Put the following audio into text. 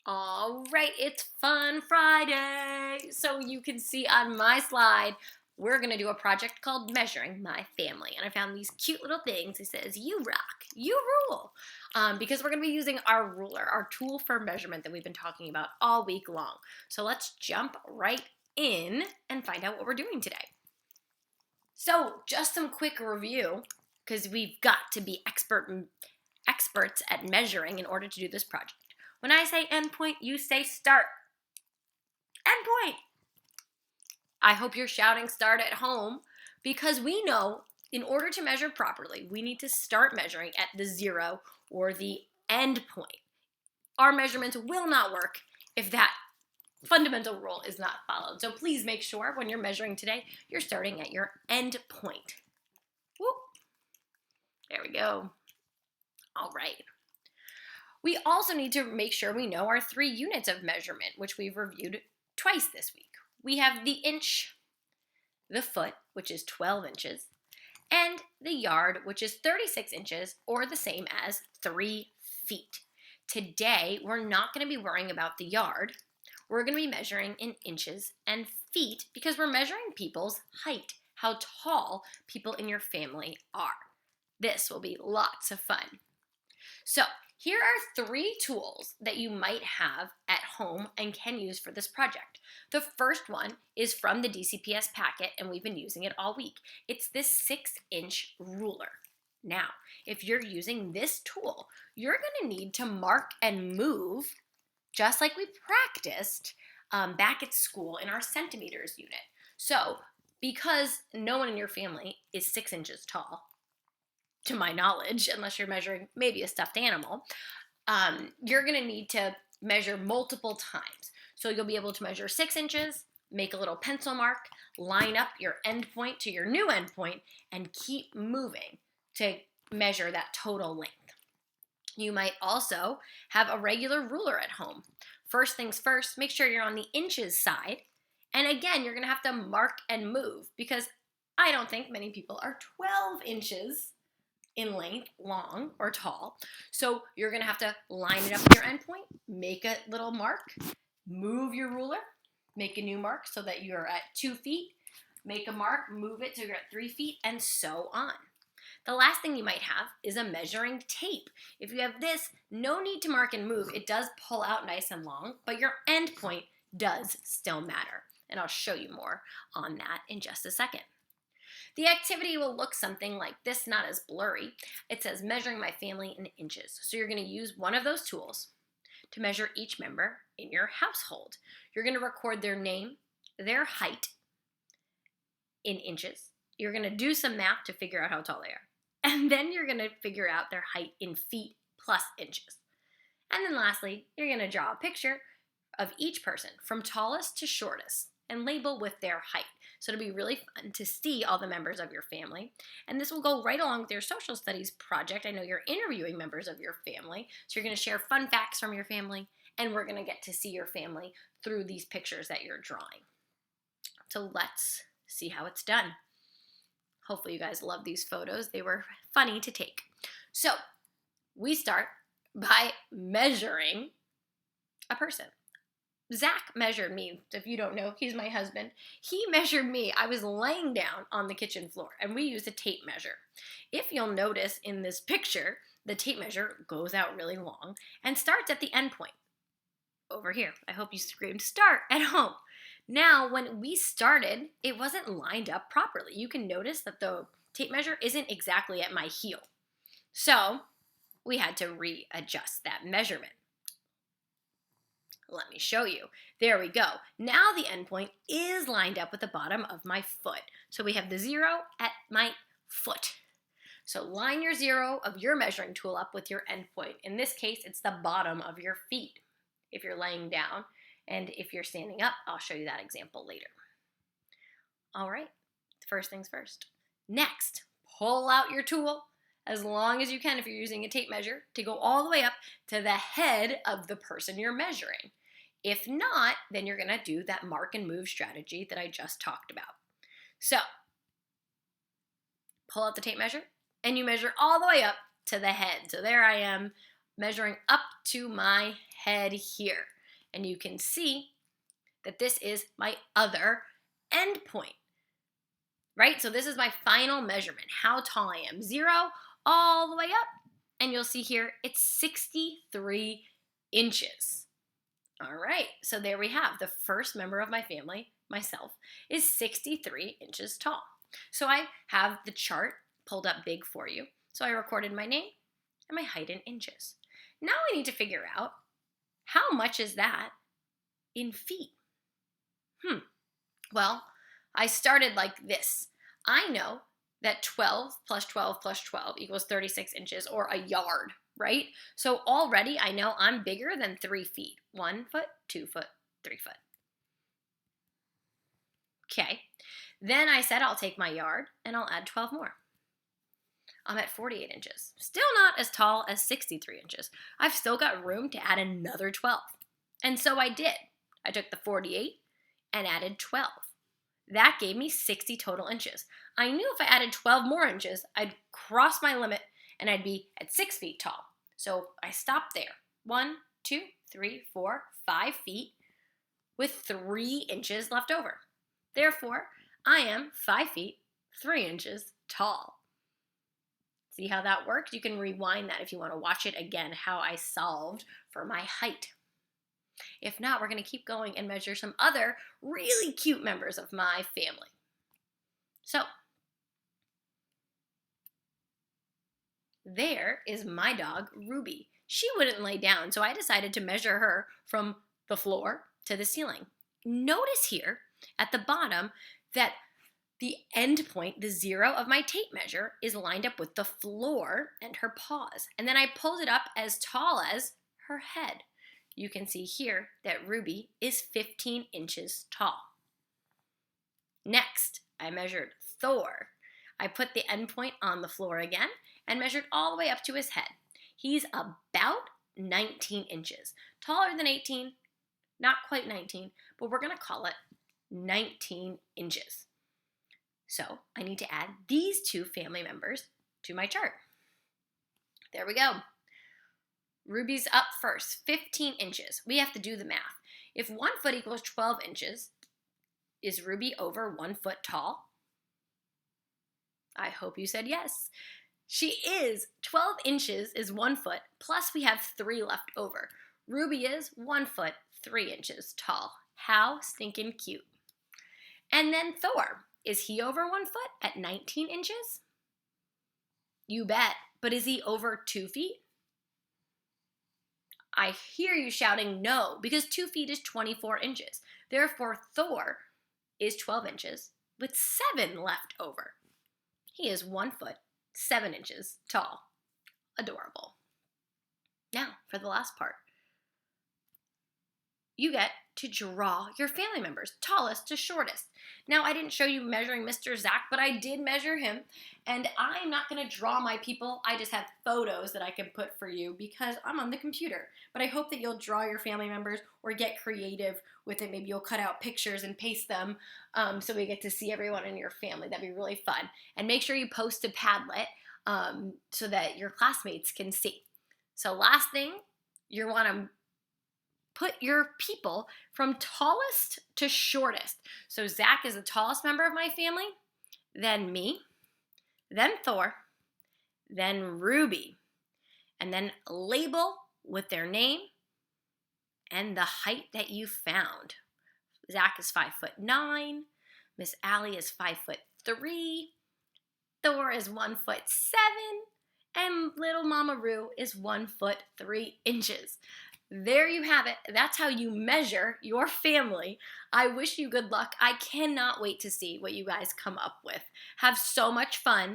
All right, it's Fun Friday. So you can see on my slide, we're going to do a project called Measuring My Family. And I found these cute little things. It says, you rock, you rule. Because we're going to be using our ruler, our tool for measurement that we've been talking about all week long. So let's jump right in and find out what we're doing today. So just some quick review, because we've got to be experts at measuring in order to do this project. When I say endpoint, you say start. Endpoint. I hope you're shouting start at home because we know in order to measure properly, we need to start measuring at the 0 or the end point. Our measurements will not work if that fundamental rule is not followed. So please make sure when you're measuring today, you're starting at your end point. Whoop. There we go. All right. We also need to make sure we know our 3 units of measurement, which we've reviewed twice this week. We have the inch, the foot, which is 12 inches, and the yard, which is 36 inches, or the same as 3 feet. Today, we're not going to be worrying about the yard. We're going to be measuring in inches and feet because we're measuring people's height, how tall people in your family are. This will be lots of fun. So, here are 3 tools that you might have at home and can use for this project. The first one is from the DCPS packet, and we've been using it all week. It's this 6-inch ruler. Now, if you're using this tool, you're going to need to mark and move, just like we practiced back at school in our centimeters unit. So, because no one in your family is 6 inches tall, to my knowledge, unless you're measuring maybe a stuffed animal, you're going to need to measure multiple times. So you'll be able to measure 6 inches, make a little pencil mark, line up your end point to your new end point, and keep moving to measure that total length. You might also have a regular ruler at home. First things first, make sure you're on the inches side. And again, you're going to have to mark and move because I don't think many people are 12 inches in length, long or tall. So you're going to have to line it up with your endpoint, make a little mark, move your ruler, make a new mark so that you're at 2 feet, make a mark, move it so you're at 3 feet, and so on. The last thing you might have is a measuring tape. If you have this, no need to mark and move. It does pull out nice and long, but your endpoint does still matter. And I'll show you more on that in just a second. The activity will look something like this, not as blurry. It says measuring my family in inches. So you're going to use one of those tools to measure each member in your household. You're going to record their name, their height in inches. You're going to do some math to figure out how tall they are. And then you're going to figure out their height in feet plus inches. And then lastly, you're going to draw a picture of each person from tallest to shortest and label with their height. So it'll be really fun to see all the members of your family. And this will go right along with your social studies project. I know you're interviewing members of your family, so you're going to share fun facts from your family, and we're going to get to see your family through these pictures that you're drawing. So let's see how it's done. Hopefully you guys love these photos. They were funny to take. So we start by measuring a person. Zach measured me. If you don't know, he's my husband. He measured me. I was laying down on the kitchen floor, and we used a tape measure. If you'll notice in this picture, the tape measure goes out really long and starts at the end point. Over here. I hope you screamed start at home. Now, when we started, it wasn't lined up properly. You can notice that the tape measure isn't exactly at my heel. So, we had to readjust that measurement. Let me show you. There we go. Now the endpoint is lined up with the bottom of my foot. So we have the 0 at my foot. So line your 0 of your measuring tool up with your endpoint. In this case, it's the bottom of your feet if you're laying down. And if you're standing up, I'll show you that example later. All right, first things first. Next, pull out your tool as long as you can if you're using a tape measure to go all the way up to the head of the person you're measuring. If not, then you're going to do that mark and move strategy that I just talked about. So, pull out the tape measure, and you measure all the way up to the head. So there I am measuring up to my head here. And you can see that this is my other end point, right? So this is my final measurement, how tall I am. 0 all the way up, and you'll see here it's 63 inches. All right, so there we have the first member of my family, myself, is 63 inches tall. So I have the chart pulled up big for you. So I recorded my name and my height in inches. Now I need to figure out how much is that in feet. Well, I started like this. I know that 12 plus 12 plus 12 equals 36 inches, or a yard, right? So already I know I'm bigger than 3 feet. 1 foot, 2 foot, 3 foot. Okay. Then I said I'll take my yard and I'll add 12 more. I'm at 48 inches. Still not as tall as 63 inches. I've still got room to add another 12. And so I did. I took the 48 and added 12. That gave me 60 total inches. I knew if I added 12 more inches, I'd cross my limit and I'd be at 6 feet tall. So I stopped there. 1, 2, 3, 4, 5 feet with 3 inches left over. Therefore, I am 5 feet, 3 inches tall. See how that worked? You can rewind that if you want to watch it again, how I solved for my height. If not, we're going to keep going and measure some other really cute members of my family. So, there is my dog, Ruby. She wouldn't lay down, so I decided to measure her from the floor to the ceiling. Notice here at the bottom that the end point, the 0 of my tape measure, is lined up with the floor and her paws. And then I pulled it up as tall as her head. You can see here that Ruby is 15 inches tall. Next, I measured Thor. I put the end point on the floor again and measured all the way up to his head. He's about 19 inches. Taller than 18, not quite 19, but we're going to call it 19 inches. So I need to add these 2 family members to my chart. There we go. Ruby's up first, 15 inches. We have to do the math. If 1 foot equals 12 inches, is Ruby over 1 foot tall? I hope you said yes. She is. 12 inches is 1 foot, plus we have 3 left over. Ruby is 1 foot, 3 inches tall. How stinking cute. And then Thor. Is he over 1 foot at 19 inches? You bet. But is he over 2 feet? I hear you shouting no, because 2 feet is 24 inches. Therefore, Thor is 12 inches with 7 left over. He is 1 foot, 7 inches tall. Adorable. Now, for the last part. You get to draw your family members, tallest to shortest. Now, I didn't show you measuring Mr. Zach, but I did measure him, and I'm not going to draw my people. I just have photos that I can put for you because I'm on the computer. But I hope that you'll draw your family members or get creative with it. Maybe you'll cut out pictures and paste them so we get to see everyone in your family. That'd be really fun. And make sure you post to Padlet so that your classmates can see. So last thing, you want to put your people from tallest to shortest. So Zach is the tallest member of my family, then me, then Thor, then Ruby, and then label with their name and the height that you found. Zach is 5'9", Miss Allie is 5'3", Thor is 1'7", and little Mama Roo is 1 foot 3 inches. There you have it. That's how you measure your family. I wish you good luck. I cannot wait to see what you guys come up with. Have so much fun.